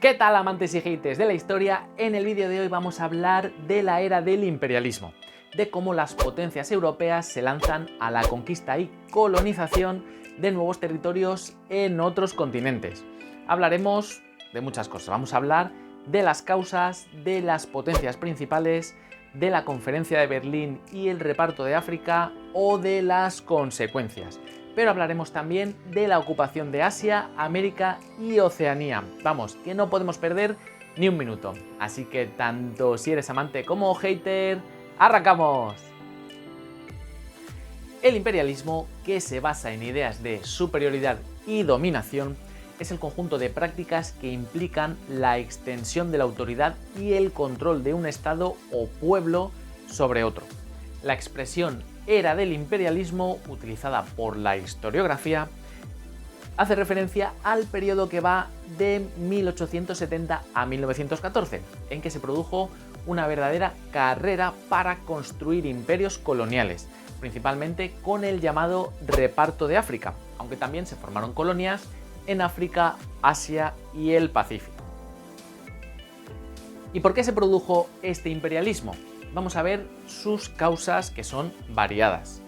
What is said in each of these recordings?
¿Qué tal, amantes y haters de la historia? En el vídeo de hoy vamos a hablar de la era del imperialismo, de cómo las potencias europeas se lanzan a la conquista y colonización de nuevos territorios en otros continentes. Hablaremos de muchas cosas, vamos a hablar de las causas, de las potencias principales, de la Conferencia de Berlín y el reparto de África o de las consecuencias. Pero hablaremos también de la ocupación de Asia, América y Oceanía. Vamos, que no podemos perder ni un minuto. Así que tanto si eres amante como hater, ¡arrancamos! El imperialismo, que se basa en ideas de superioridad y dominación, es el conjunto de prácticas que implican la extensión de la autoridad y el control de un estado o pueblo sobre otro. La expresión era del imperialismo, utilizada por la historiografía, hace referencia al periodo que va de 1870 a 1914, en que se produjo una verdadera carrera para construir imperios coloniales, principalmente con el llamado reparto de África, aunque también se formaron colonias en África, Asia y el Pacífico. ¿Y por qué se produjo este imperialismo? Vamos a ver sus causas, que son variadas.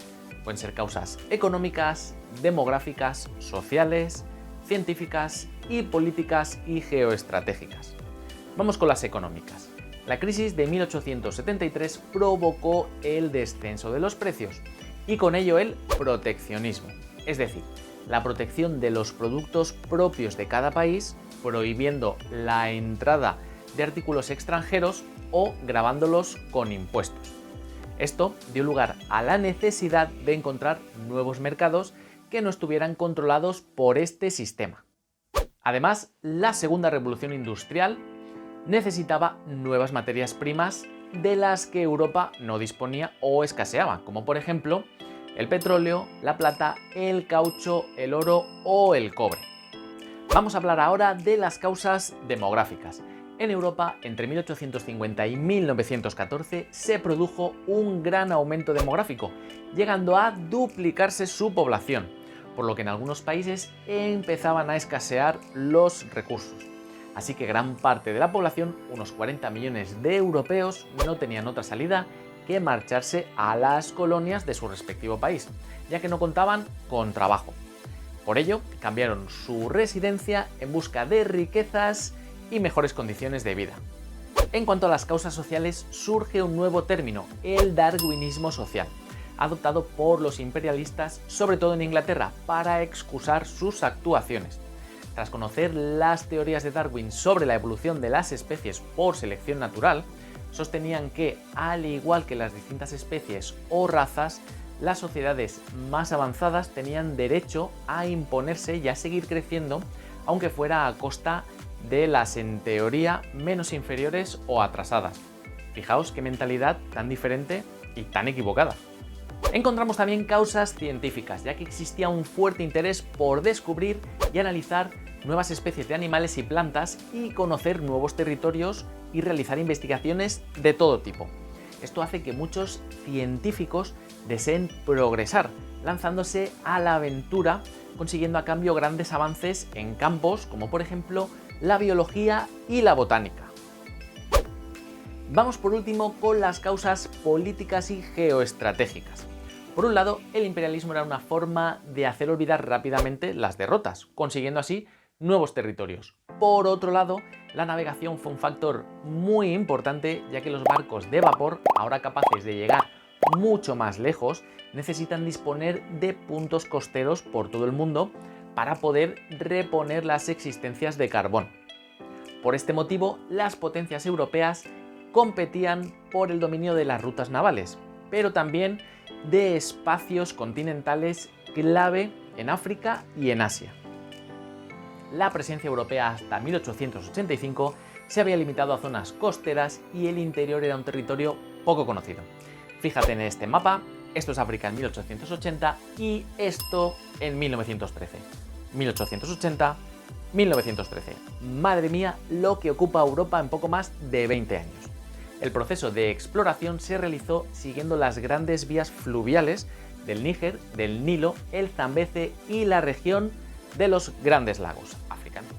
Pueden ser causas económicas, demográficas, sociales, científicas y políticas y geoestratégicas. Vamos con las económicas. La crisis de 1873 provocó el descenso de los precios y con ello el proteccionismo, es decir, la protección de los productos propios de cada país, prohibiendo la entrada de artículos extranjeros o gravándolos con impuestos. Esto dio lugar a la necesidad de encontrar nuevos mercados que no estuvieran controlados por este sistema. Además, la segunda revolución industrial necesitaba nuevas materias primas de las que Europa no disponía o escaseaba, como por ejemplo el petróleo, la plata, el caucho, el oro o el cobre. Vamos a hablar ahora de las causas demográficas. En Europa, entre 1850 y 1914, se produjo un gran aumento demográfico, llegando a duplicarse su población, por lo que en algunos países empezaban a escasear los recursos. Así que gran parte de la población, unos 40 millones de europeos, no tenían otra salida que marcharse a las colonias de su respectivo país, ya que no contaban con trabajo. Por ello, cambiaron su residencia en busca de riquezas y mejores condiciones de vida. En cuanto a las causas sociales, surge un nuevo término, el darwinismo social, adoptado por los imperialistas, sobre todo en Inglaterra, para excusar sus actuaciones. Tras conocer las teorías de Darwin sobre la evolución de las especies por selección natural, sostenían que, al igual que las distintas especies o razas, las sociedades más avanzadas tenían derecho a imponerse y a seguir creciendo, aunque fuera a costa de las, en teoría, menos inferiores o atrasadas. Fijaos qué mentalidad tan diferente y tan equivocada. Encontramos también causas científicas, ya que existía un fuerte interés por descubrir y analizar nuevas especies de animales y plantas y conocer nuevos territorios y realizar investigaciones de todo tipo. Esto hace que muchos científicos deseen progresar, lanzándose a la aventura, consiguiendo a cambio grandes avances en campos como por ejemplo la biología y la botánica. Vamos por último con las causas políticas y geoestratégicas. Por un lado, el imperialismo era una forma de hacer olvidar rápidamente las derrotas, consiguiendo así nuevos territorios. Por otro lado, la navegación fue un factor muy importante, ya que los barcos de vapor, ahora capaces de llegar mucho más lejos, necesitan disponer de puntos costeros por todo el mundo para poder reponer las existencias de carbón. Por este motivo, las potencias europeas competían por el dominio de las rutas navales, pero también de espacios continentales clave en África y en Asia. La presencia europea hasta 1885 se había limitado a zonas costeras y el interior era un territorio poco conocido. Fíjate en este mapa, esto es África en 1880 y esto en 1913. 1880, 1913. Madre mía, lo que ocupa Europa en poco más de 20 años. El proceso de exploración se realizó siguiendo las grandes vías fluviales del Níger, del Nilo, el Zambeze y la región de los Grandes Lagos africanos.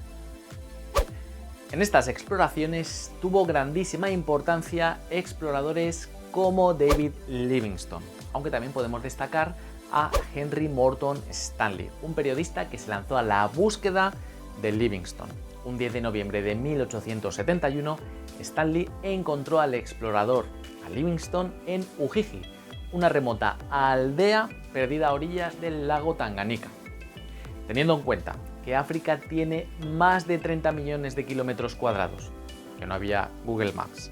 En estas exploraciones tuvo grandísima importancia exploradores como David Livingstone, aunque también podemos destacar a Henry Morton Stanley, un periodista que se lanzó a la búsqueda de Livingstone. Un 10 de noviembre de 1871, Stanley encontró al explorador, a Livingstone, en Ujiji, una remota aldea perdida a orillas del lago Tanganica. Teniendo en cuenta que África tiene más de 30 millones de kilómetros cuadrados, que no había Google Maps,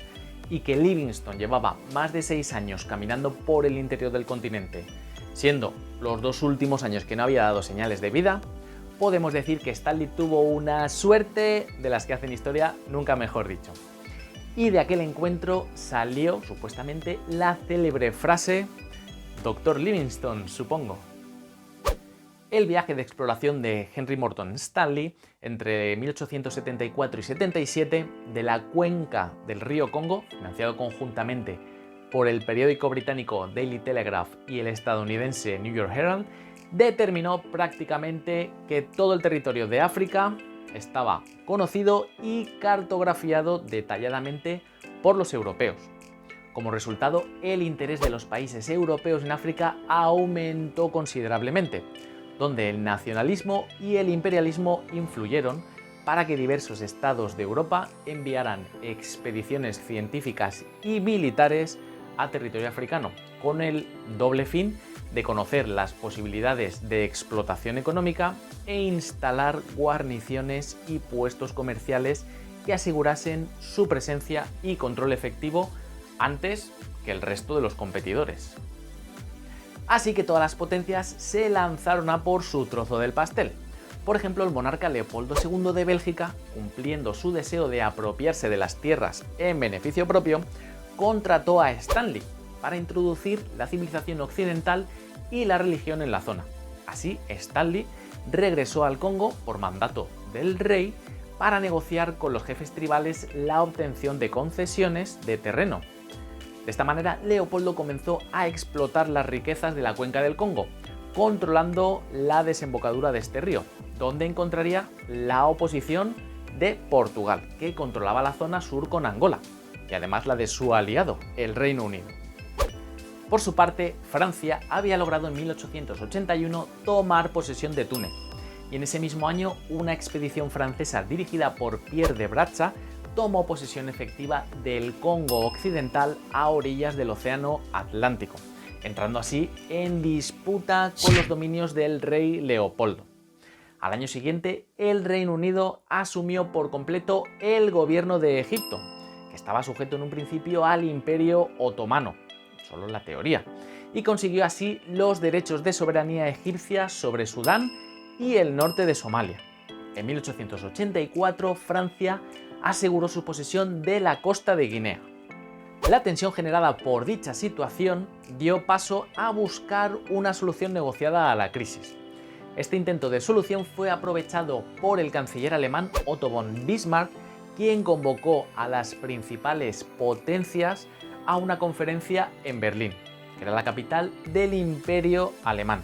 y que Livingstone llevaba más de 6 años caminando por el interior del continente, siendo los 2 últimos años que no había dado señales de vida, podemos decir que Stanley tuvo una suerte de las que hacen historia, nunca mejor dicho. Y de aquel encuentro salió, supuestamente, la célebre frase «Dr. Livingstone, supongo». El viaje de exploración de Henry Morton Stanley entre 1874 y 77 de la cuenca del río Congo, financiado conjuntamente por el periódico británico Daily Telegraph y el estadounidense New York Herald, determinó prácticamente que todo el territorio de África estaba conocido y cartografiado detalladamente por los europeos. Como resultado, el interés de los países europeos en África aumentó considerablemente, donde el nacionalismo y el imperialismo influyeron para que diversos estados de Europa enviaran expediciones científicas y militares a territorio africano, con el doble fin de conocer las posibilidades de explotación económica e instalar guarniciones y puestos comerciales que asegurasen su presencia y control efectivo antes que el resto de los competidores. Así que todas las potencias se lanzaron a por su trozo del pastel. Por ejemplo, el monarca Leopoldo II de Bélgica, cumpliendo su deseo de apropiarse de las tierras en beneficio propio, contrató a Stanley para introducir la civilización occidental y la religión en la zona. Así, Stanley regresó al Congo por mandato del rey para negociar con los jefes tribales la obtención de concesiones de terreno. De esta manera, Leopoldo comenzó a explotar las riquezas de la cuenca del Congo, controlando la desembocadura de este río, donde encontraría la oposición de Portugal, que controlaba la zona sur con Angola, y además la de su aliado, el Reino Unido. Por su parte, Francia había logrado en 1881 tomar posesión de Túnez, y en ese mismo año una expedición francesa dirigida por Pierre de Bratcha tomó posesión efectiva del Congo occidental a orillas del Océano Atlántico, entrando así en disputa con los dominios del rey Leopoldo. Al año siguiente, el Reino Unido asumió por completo el gobierno de Egipto, que estaba sujeto en un principio al Imperio Otomano, solo en la teoría, y consiguió así los derechos de soberanía egipcia sobre Sudán y el norte de Somalia. En 1884, Francia aseguró su posesión de la costa de Guinea. La tensión generada por dicha situación dio paso a buscar una solución negociada a la crisis. Este intento de solución fue aprovechado por el canciller alemán Otto von Bismarck, quien convocó a las principales potencias a una conferencia en Berlín, que era la capital del Imperio alemán.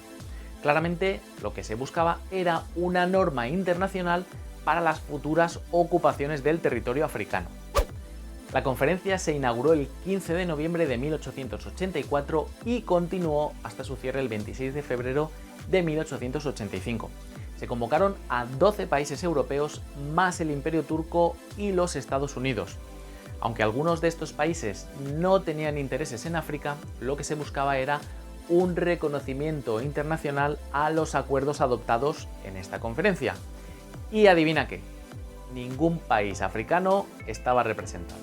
Claramente, lo que se buscaba era una norma internacional para las futuras ocupaciones del territorio africano. La conferencia se inauguró el 15 de noviembre de 1884 y continuó hasta su cierre el 26 de febrero de 1885. Se convocaron a 12 países europeos más el Imperio Turco y los Estados Unidos. Aunque algunos de estos países no tenían intereses en África, lo que se buscaba era un reconocimiento internacional a los acuerdos adoptados en esta conferencia. Y adivina qué, ningún país africano estaba representado.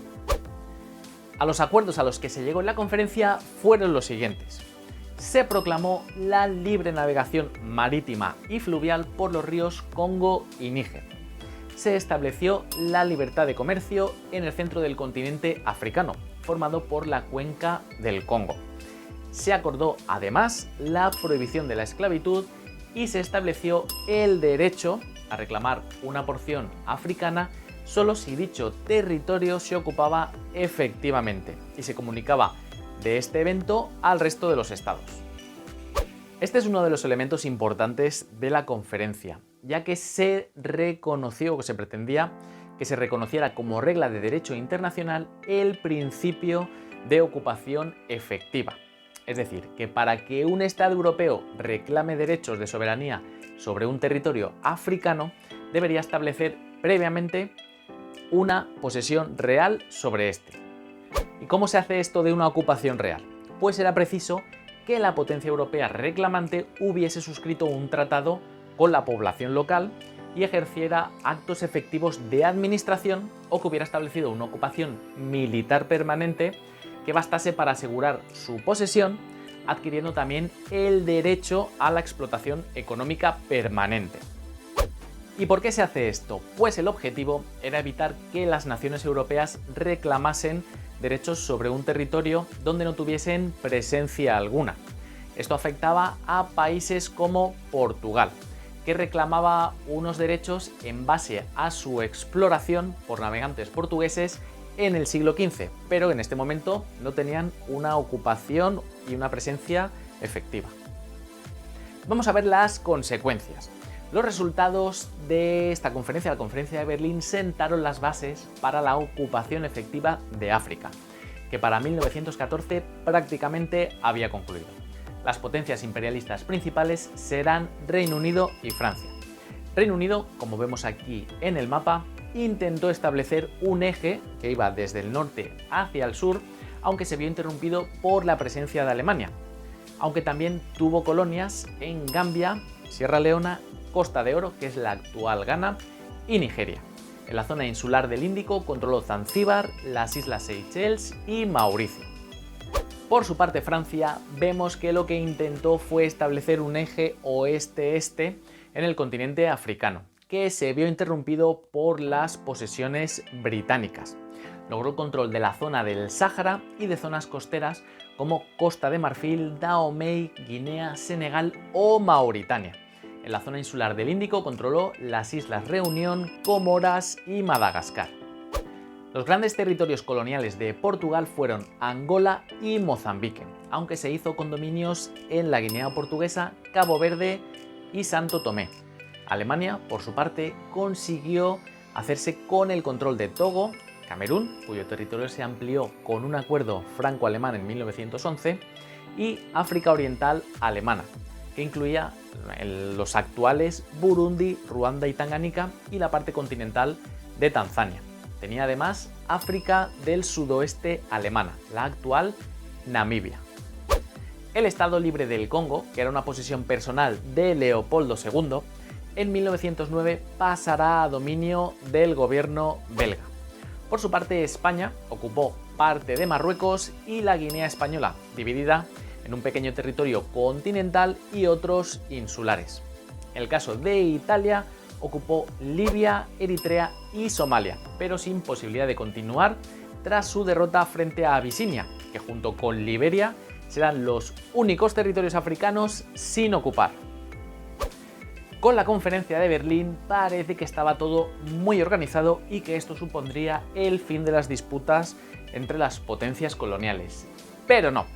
A los acuerdos a los que se llegó en la conferencia fueron los siguientes. Se proclamó la libre navegación marítima y fluvial por los ríos Congo y Níger. Se estableció la libertad de comercio en el centro del continente africano, formado por la cuenca del Congo. Se acordó además la prohibición de la esclavitud y se estableció el derecho a reclamar una porción africana solo si dicho territorio se ocupaba efectivamente y se comunicaba de este evento al resto de los estados. Este es uno de los elementos importantes de la conferencia, ya que se reconoció o que se pretendía que se reconociera como regla de derecho internacional el principio de ocupación efectiva. Es decir, que para que un Estado europeo reclame derechos de soberanía sobre un territorio africano, debería establecer previamente una posesión real sobre este. ¿Y cómo se hace esto de una ocupación real? Pues era preciso que la potencia europea reclamante hubiese suscrito un tratado con la población local y ejerciera actos efectivos de administración o que hubiera establecido una ocupación militar permanente que bastase para asegurar su posesión, adquiriendo también el derecho a la explotación económica permanente. ¿Y por qué se hace esto? Pues el objetivo era evitar que las naciones europeas reclamasen derechos sobre un territorio donde no tuviesen presencia alguna. Esto afectaba a países como Portugal, que reclamaba unos derechos en base a su exploración por navegantes portugueses en el siglo XV, pero en este momento no tenían una ocupación y una presencia efectiva. Vamos a ver las consecuencias. Los resultados de esta conferencia, la conferencia de Berlín, sentaron las bases para la ocupación efectiva de África, que para 1914 prácticamente había concluido. Las potencias imperialistas principales serán Reino Unido y Francia. Reino Unido, como vemos aquí en el mapa, intentó establecer un eje que iba desde el norte hacia el sur, aunque se vio interrumpido por la presencia de Alemania, aunque también tuvo colonias en Gambia, Sierra Leona, Costa de Oro, que es la actual Ghana, y Nigeria. En la zona insular del Índico controló Zanzíbar, las Islas Seychelles y Mauricio. Por su parte, Francia, vemos que lo que intentó fue establecer un eje oeste-este en el continente africano, que se vio interrumpido por las posesiones británicas. Logró control de la zona del Sáhara y de zonas costeras como Costa de Marfil, Dahomey, Guinea, Senegal o Mauritania. En la zona insular del Índico controló las Islas Reunión, Comoras y Madagascar. Los grandes territorios coloniales de Portugal fueron Angola y Mozambique, aunque se hizo con dominios en la Guinea Portuguesa, Cabo Verde y Santo Tomé. Alemania, por su parte, consiguió hacerse con el control de Togo, Camerún, cuyo territorio se amplió con un acuerdo franco-alemán en 1911, y África Oriental Alemana, que incluía los actuales Burundi, Ruanda y Tanganica y la parte continental de Tanzania. Tenía además África del Sudoeste alemana, la actual Namibia. El Estado Libre del Congo, que era una posesión personal de Leopoldo II, en 1909 pasará a dominio del gobierno belga. Por su parte, España ocupó parte de Marruecos y la Guinea Española, dividida en un pequeño territorio continental y otros insulares. En el caso de Italia, ocupó Libia, Eritrea y Somalia, pero sin posibilidad de continuar tras su derrota frente a Abisinia, que junto con Liberia serán los únicos territorios africanos sin ocupar. Con la conferencia de Berlín parece que estaba todo muy organizado y que esto supondría el fin de las disputas entre las potencias coloniales. Pero no.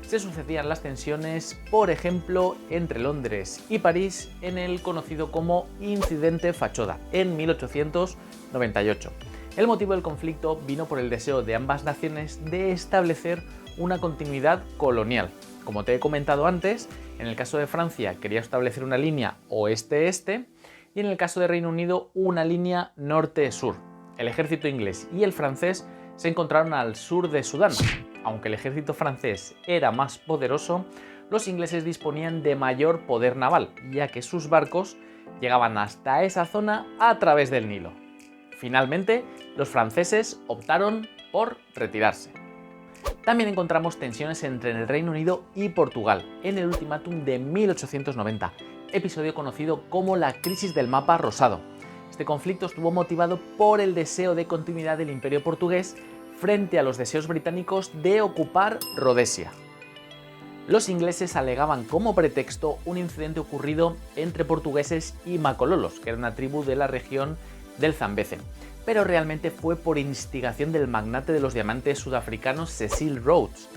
Se sucedían las tensiones, por ejemplo, entre Londres y París en el conocido como Incidente Fachoda, en 1898. El motivo del conflicto vino por el deseo de ambas naciones de establecer una continuidad colonial. Como te he comentado antes, en el caso de Francia quería establecer una línea oeste-este y en el caso de Reino Unido una línea norte-sur. El ejército inglés y el francés se encontraron al sur de Sudán. Aunque el ejército francés era más poderoso, los ingleses disponían de mayor poder naval, ya que sus barcos llegaban hasta esa zona a través del Nilo. Finalmente, los franceses optaron por retirarse. También encontramos tensiones entre el Reino Unido y Portugal en el ultimátum de 1890, episodio conocido como la crisis del mapa rosado. Este conflicto estuvo motivado por el deseo de continuidad del Imperio portugués frente a los deseos británicos de ocupar Rodesia. Los ingleses alegaban como pretexto un incidente ocurrido entre portugueses y macololos, que era una tribu de la región del Zambeze, pero realmente fue por instigación del magnate de los diamantes sudafricanos Cecil Rhodes.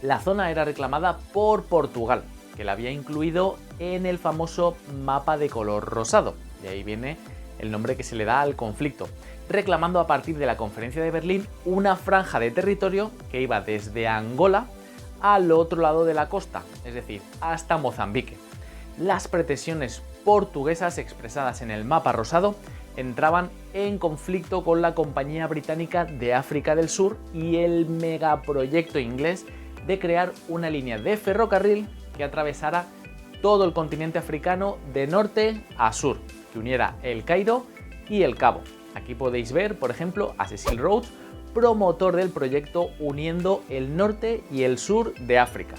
La zona era reclamada por Portugal, que la había incluido en el famoso mapa de color rosado, de ahí viene el nombre que se le da al conflicto. reclamando a partir de la Conferencia de Berlín una franja de territorio que iba desde Angola al otro lado de la costa, es decir, hasta Mozambique. Las pretensiones portuguesas expresadas en el mapa rosado entraban en conflicto con la Compañía Británica de África del Sur y el megaproyecto inglés de crear una línea de ferrocarril que atravesara todo el continente africano de norte a sur, que uniera El Cairo y El Cabo. Aquí podéis ver, por ejemplo, a Cecil Rhodes, promotor del proyecto uniendo el norte y el sur de África.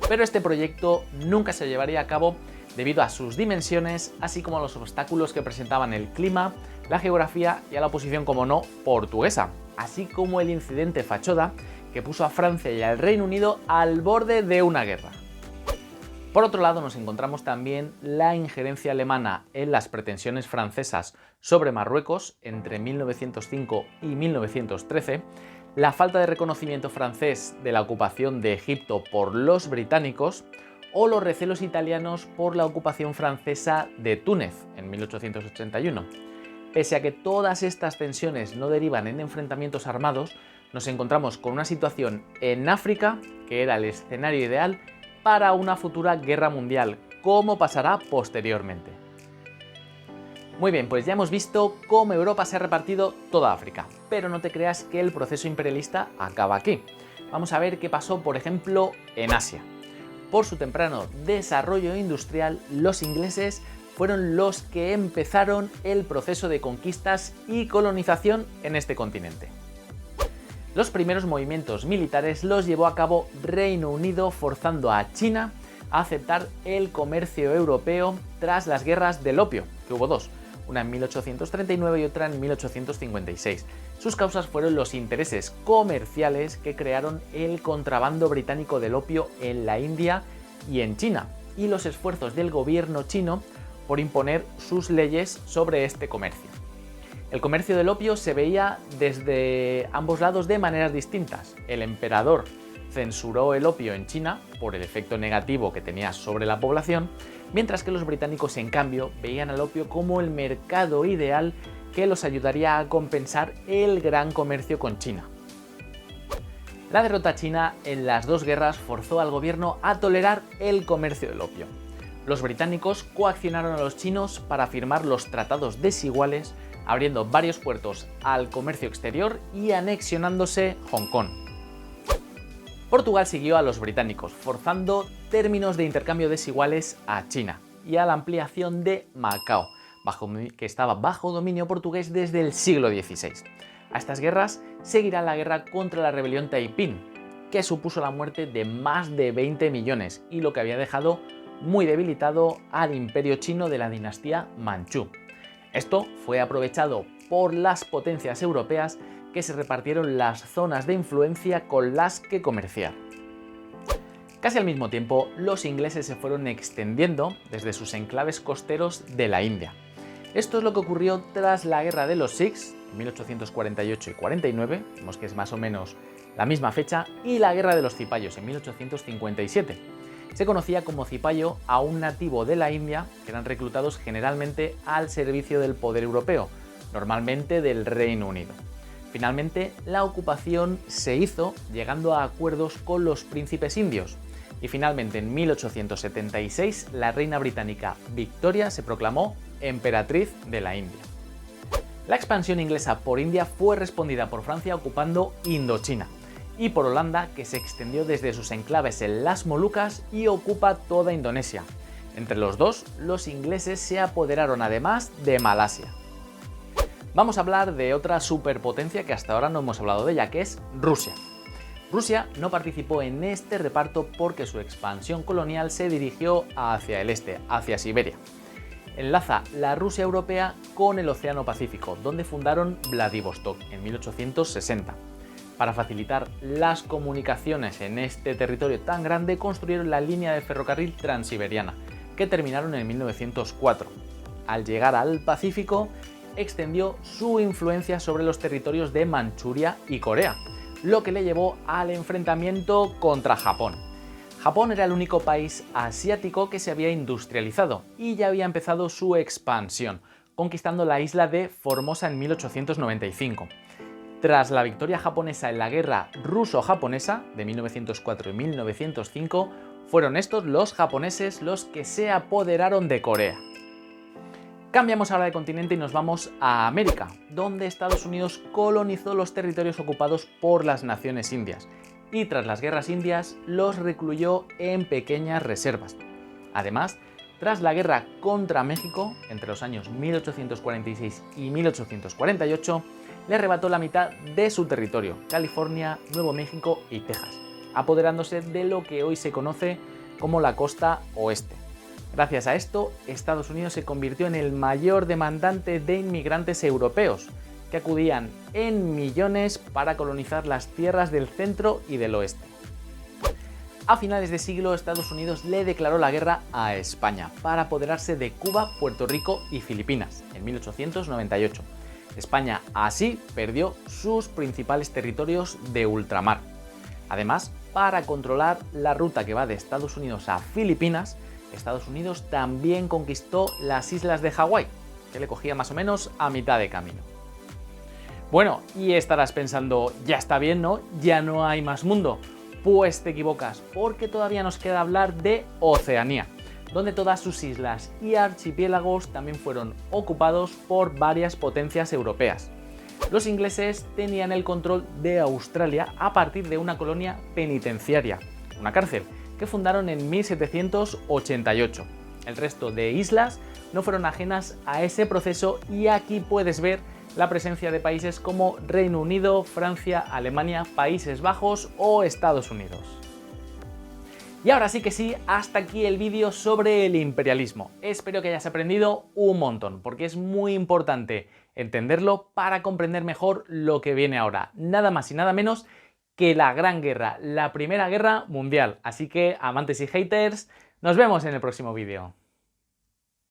Pero este proyecto nunca se llevaría a cabo debido a sus dimensiones, así como a los obstáculos que presentaban el clima, la geografía y a la oposición, como no, portuguesa, así como el incidente Fachoda que puso a Francia y al Reino Unido al borde de una guerra. Por otro lado, nos encontramos también la injerencia alemana en las pretensiones francesas sobre Marruecos entre 1905 y 1913, la falta de reconocimiento francés de la ocupación de Egipto por los británicos o los recelos italianos por la ocupación francesa de Túnez en 1881. Pese a que todas estas tensiones no derivan en enfrentamientos armados, nos encontramos con una situación en África que era el escenario ideal para una futura guerra mundial, como pasará posteriormente. Muy bien, pues ya hemos visto cómo Europa se ha repartido toda África, pero no te creas que el proceso imperialista acaba aquí. Vamos a ver qué pasó, por ejemplo, en Asia. Por su temprano desarrollo industrial, los ingleses fueron los que empezaron el proceso de conquistas y colonización en este continente. Los primeros movimientos militares los llevó a cabo Reino Unido, forzando a China a aceptar el comercio europeo tras las guerras del opio, que hubo dos, una en 1839 y otra en 1856. Sus causas fueron los intereses comerciales que crearon el contrabando británico del opio en la India y en China, y los esfuerzos del gobierno chino por imponer sus leyes sobre este comercio. El comercio del opio se veía desde ambos lados de maneras distintas. El emperador censuró el opio en China por el efecto negativo que tenía sobre la población, mientras que los británicos, en cambio, veían al opio como el mercado ideal que los ayudaría a compensar el gran comercio con China. La derrota china en las dos guerras forzó al gobierno a tolerar el comercio del opio. Los británicos coaccionaron a los chinos para firmar los tratados desiguales, abriendo varios puertos al comercio exterior y anexionándose Hong Kong. Portugal siguió a los británicos, forzando términos de intercambio desiguales a China y a la ampliación de Macao, que estaba bajo dominio portugués desde el siglo XVI. A estas guerras seguirá la guerra contra la rebelión Taiping, que supuso la muerte de más de 20 millones y lo que había dejado muy debilitado al imperio chino de la dinastía Manchú. Esto fue aprovechado por las potencias europeas que se repartieron las zonas de influencia con las que comerciar. Casi al mismo tiempo, los ingleses se fueron extendiendo desde sus enclaves costeros de la India. Esto es lo que ocurrió tras la Guerra de los Sikhs, 1848 y 49, vemos que es más o menos la misma fecha, y la Guerra de los Cipayos, en 1857. Se conocía como cipayo a un nativo de la India que eran reclutados generalmente al servicio del poder europeo, normalmente del Reino Unido. Finalmente, la ocupación se hizo llegando a acuerdos con los príncipes indios y finalmente en 1876 la reina británica Victoria se proclamó emperatriz de la India. La expansión inglesa por India fue respondida por Francia ocupando Indochina y por Holanda, que se extendió desde sus enclaves en las Molucas y ocupa toda Indonesia. Entre los dos, los ingleses se apoderaron además de Malasia. Vamos a hablar de otra superpotencia que hasta ahora no hemos hablado de ella, que es Rusia. Rusia no participó en este reparto porque su expansión colonial se dirigió hacia el este, hacia Siberia. Enlaza la Rusia europea con el Océano Pacífico, donde fundaron Vladivostok en 1860. Para facilitar las comunicaciones en este territorio tan grande, construyeron la línea de ferrocarril transiberiana, que terminaron en 1904. Al llegar al Pacífico, extendió su influencia sobre los territorios de Manchuria y Corea, lo que le llevó al enfrentamiento contra Japón. Japón era el único país asiático que se había industrializado y ya había empezado su expansión, conquistando la isla de Formosa en 1895. Tras la victoria japonesa en la guerra ruso-japonesa de 1904 y 1905, fueron estos los japoneses los que se apoderaron de Corea. Cambiamos ahora de continente y nos vamos a América, donde Estados Unidos colonizó los territorios ocupados por las naciones indias y tras las guerras indias los recluyó en pequeñas reservas. Además, tras la guerra contra México, entre los años 1846 y 1848, le arrebató la mitad de su territorio, California, Nuevo México y Texas, apoderándose de lo que hoy se conoce como la costa oeste. Gracias a esto, Estados Unidos se convirtió en el mayor demandante de inmigrantes europeos, que acudían en millones para colonizar las tierras del centro y del oeste. A finales de siglo, Estados Unidos le declaró la guerra a España para apoderarse de Cuba, Puerto Rico y Filipinas en 1898. España así perdió sus principales territorios de ultramar. Además, para controlar la ruta que va de Estados Unidos a Filipinas, Estados Unidos también conquistó las islas de Hawái, que le cogía más o menos a mitad de camino. Bueno, y estarás pensando, ya está bien, ¿no? Ya no hay más mundo. Pues te equivocas, porque todavía nos queda hablar de Oceanía, donde todas sus islas y archipiélagos también fueron ocupados por varias potencias europeas. Los ingleses tenían el control de Australia a partir de una colonia penitenciaria, una cárcel, que fundaron en 1788. El resto de islas no fueron ajenas a ese proceso y aquí puedes ver la presencia de países como Reino Unido, Francia, Alemania, Países Bajos o Estados Unidos. Y ahora sí que sí, hasta aquí el vídeo sobre el imperialismo. Espero que hayas aprendido un montón, porque es muy importante entenderlo para comprender mejor lo que viene ahora. Nada más y nada menos que la Gran Guerra, la Primera Guerra Mundial. Así que, amantes y haters, nos vemos en el próximo vídeo.